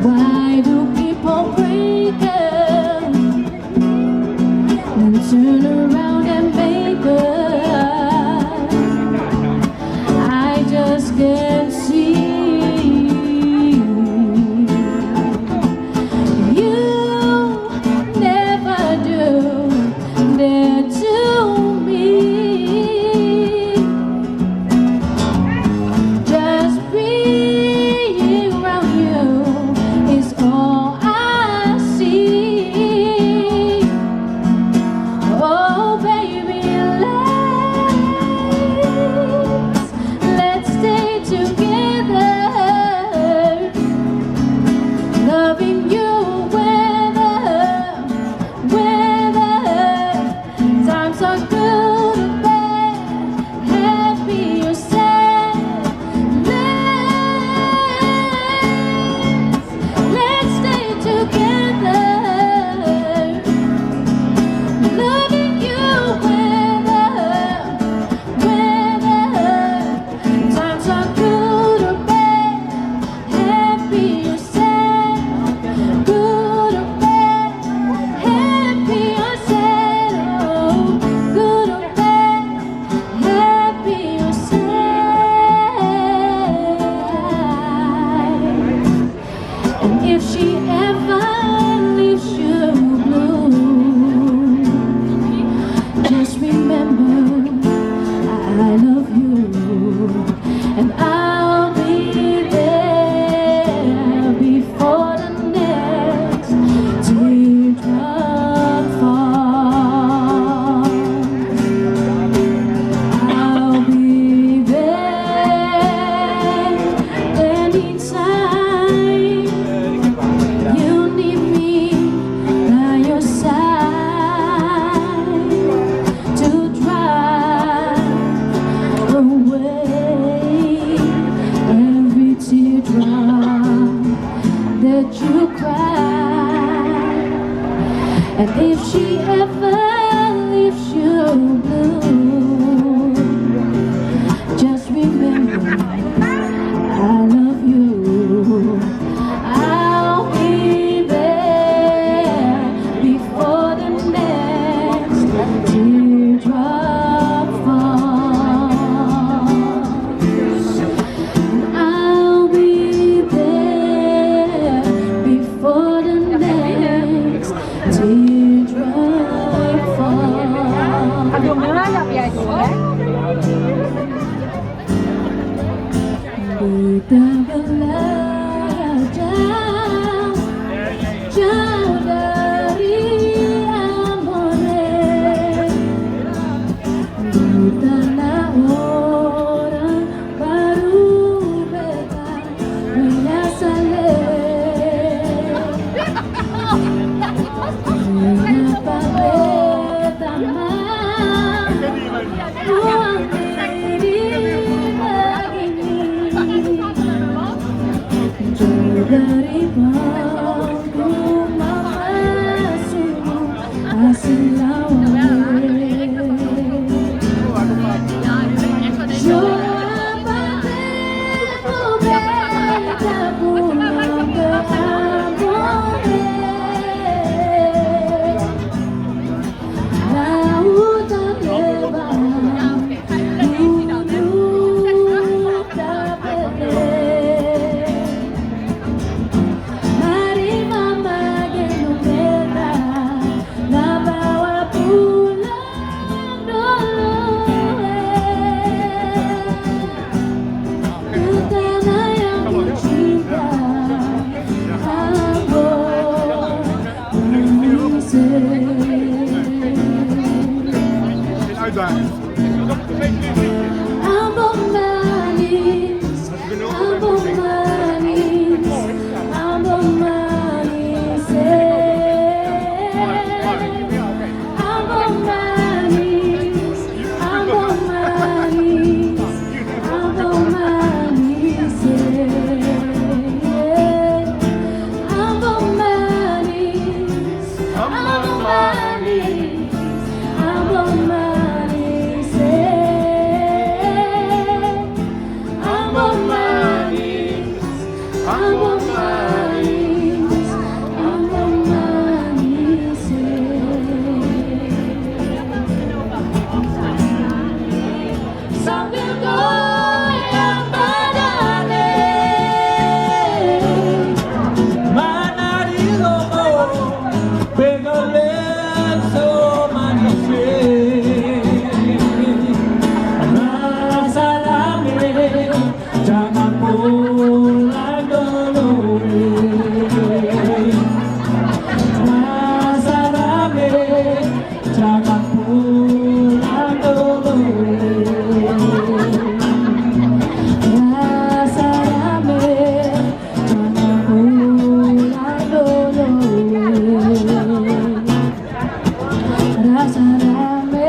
Why do people break up and turn around and make up? I just can't see. You never do that to me. Just being around you is all I see. Oh baby, let's stay together, loving you whether times are good or bad, happy or sad. Let's stay together, loving you whether times are good or bad, happy or sad, good or bad, happy or sad, oh, good or bad, happy or sad. And if she ever leaves you blue, just remember I love you, and I'll be there before the next teardrop falls. I'll be there anytime you need me by your side to drive away every teardrop that you cry. And if she ever leaves you blue, just remember I love you. I'll be there before the next teardrop falls. I'll be there before the next teardrop falls. Kita belajar jauh dari amore, di tanah orang baru beta menyesali. Mengapa beta mau buang diri begini? sambil goyang badannya. Mana di lomo begalen so manis. Rasa rame jangan pulang dulu. Rasa rame jangan pulang dulu. Rasa rame jangan pulang dulu. Rasa rame.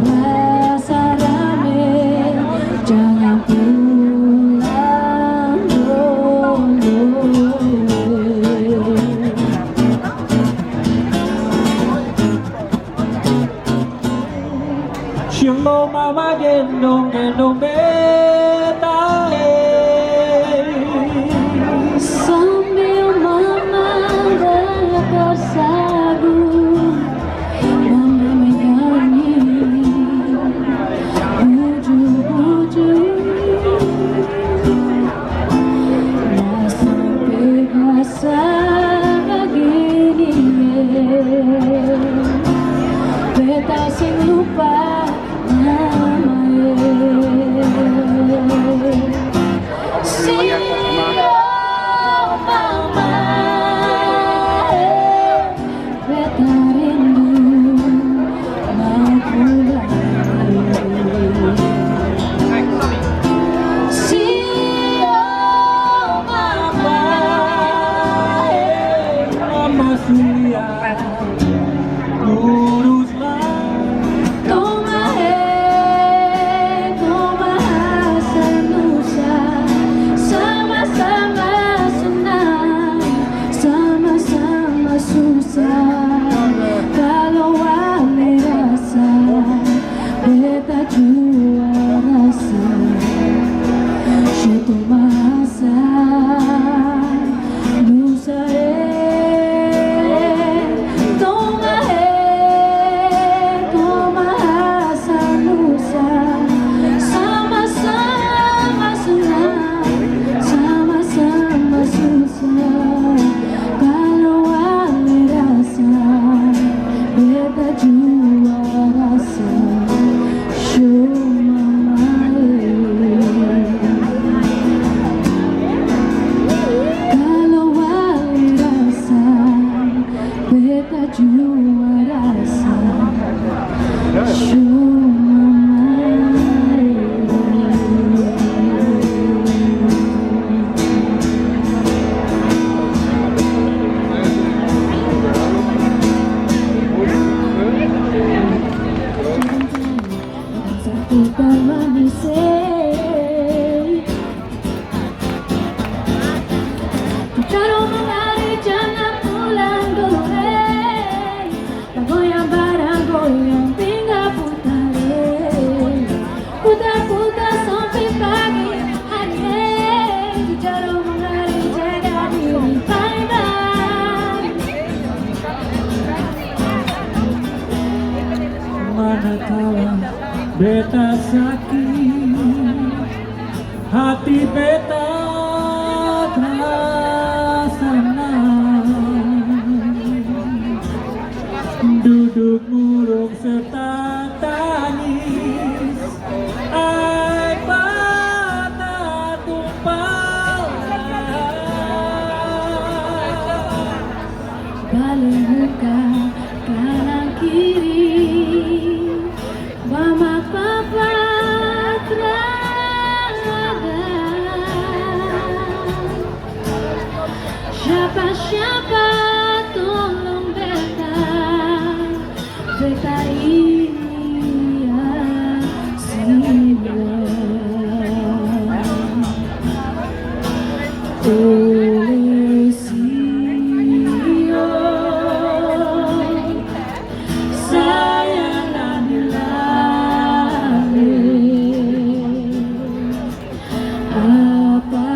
Rasa rame jangan pulang dulu. Siamo mama gendong beta. Sambil mama bersagu, mama menyanyi ujung-ujung. Nah sampai masa begini, beta sing lupa namanya. Sio mama, beta rindu mau pulang. Sio mama, Mama Surya uruslah. toma senusa, sama-sama senang, sama-sama susah. Kalau ame rasa, beta jua rasa. Shuto masa, nusa toma asa nusa, sama-sama senang, sama-sama susah. Kalau ame rasa, beta jua rasa. Show mama, kalau ame rasa, beta jua rasa. Show kita manis, kalau menari jangan pulang dulu. Goyang barang goyang tinggal putar, putar-putar sampai pagi hari. Kalau menari jaga diri baik-baik. Mana tahu beta sakit, hati beta terasa duduk murung serta tangis, air mata tumpah. Balik muka kanan kiri, mama papa terada. Siapa-siapa tolong beta, beta ini aslinya. Oleh Sio, sayang dilari, apa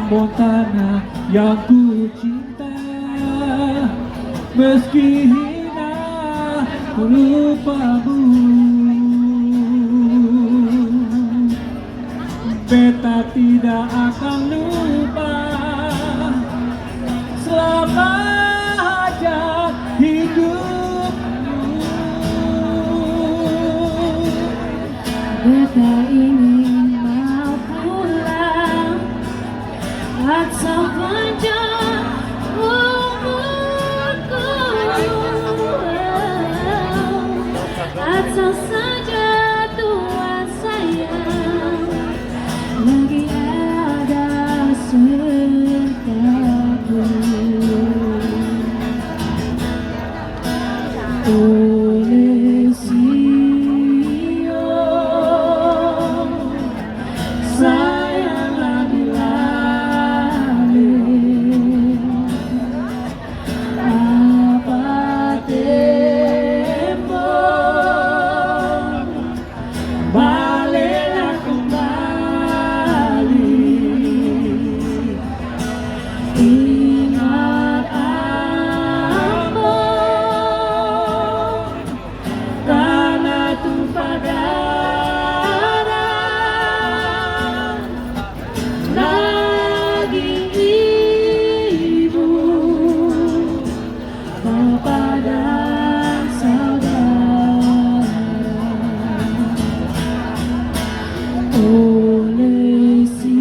Montana yang ku cinta. Meski hina ku lupamu, beta tidak akan lupa selama ada hidupmu. Beta ingin mau pulang atau panjang umurku, atau saja Tuhan sayang lagi ada sertaku. Oleh Sion sayang lagi lalai, apa tempo baliklah kembali. Ingat Ambon karena tumpah darah lagi ibu, bapak dan saudara. Oleh Sion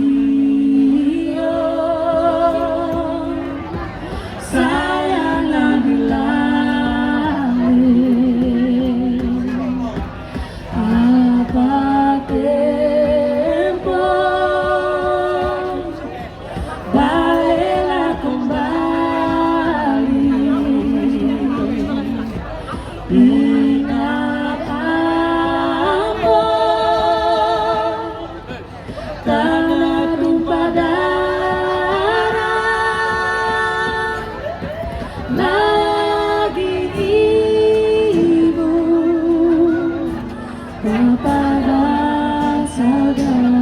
sayang lagi lalai, apa tempo baliklah kembali. Ingat Ambon karena tumpah darah lagi ibu, bapak dan saudara.